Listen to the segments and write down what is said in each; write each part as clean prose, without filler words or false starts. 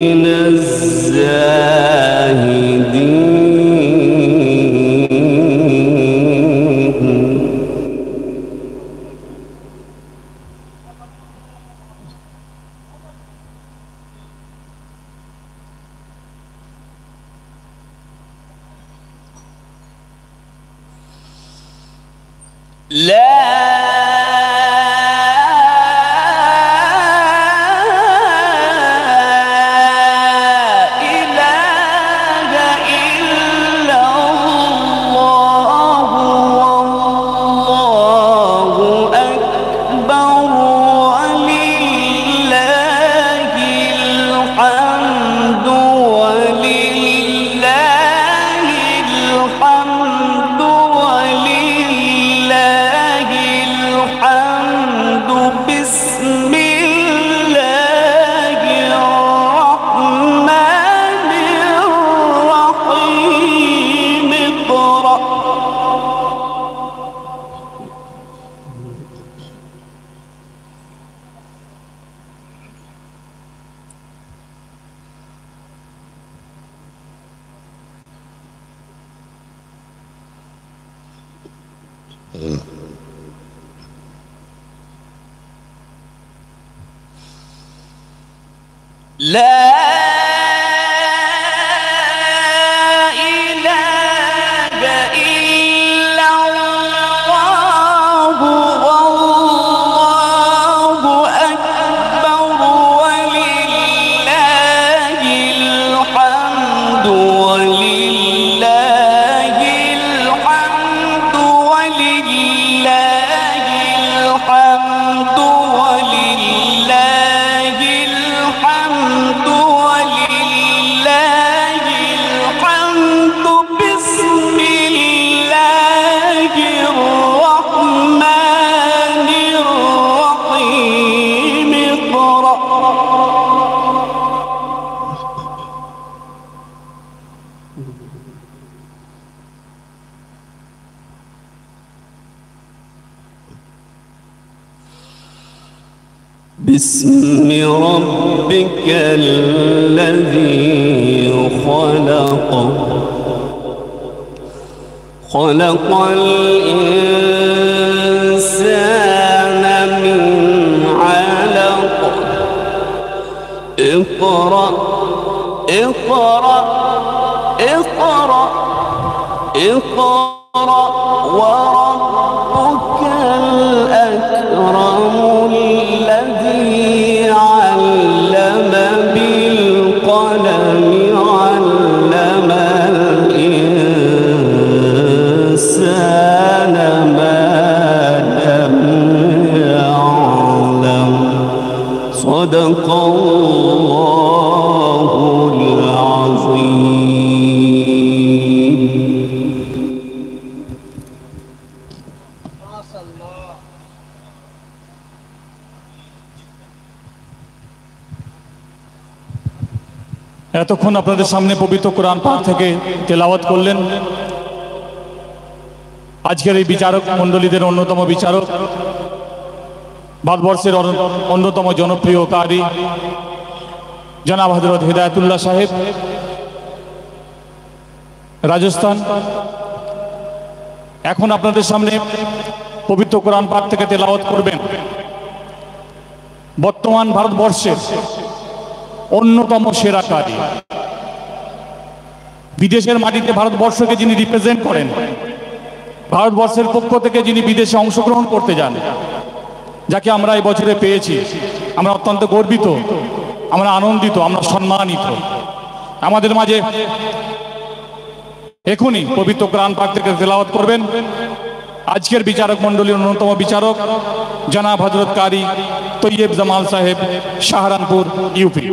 من الزاهدين. لا بسم ربك الذي خلق الإنسان من علق. اقرأ وربك الأكرم الذي علم بالقلم علم الإنسان ما لم يعلم. صدق الله العظيم. এতক্ষণ আপনাদের সামনে পবিত্র কোরআন পাক থেকে তেলাওয়াত করলেন আজকের এই বিচারক মণ্ডলীদের অন্যতম বিচারক, ভারতবর্ষের অন্যতম জনপ্রিয় কারি জনাব হযরত হিদায়াতুল্লাহ সাহেব, রাজস্থান। এখন আপনাদের সামনে পবিত্র কোরআন পাক থেকে তেলাওয়াত করবেন বর্তমান ভারতবর্ষের অন্যতম সেরা কারি, বিদেশের মাটিতে ভারতবর্ষকে যিনি রিপ্রেজেন্ট করেন, ভারতবর্ষের পক্ষ থেকে যিনি বিদেশে অংশগ্রহণ করতে যান, যাকে আমরা এই বছরে পেয়েছি। আমরা অত্যন্ত গর্বিত, আমরা আনন্দিত, আমরা সম্মানিত। আমাদের মাঝে এখনই পবিত্র কোরআন পাক থেকে তেলাওয়াত করবেন আজকের বিচারক মণ্ডলীর অন্যতম বিচারক জনাব হযরত কারি তৈয়ব জামাল সাহেব, শাহরানপুর, ইউপি।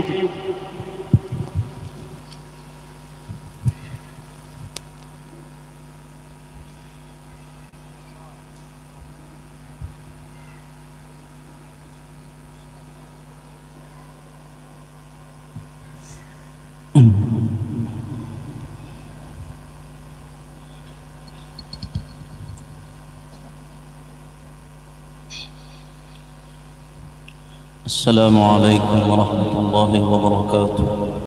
السلام عليكم ورحمة الله وبركاته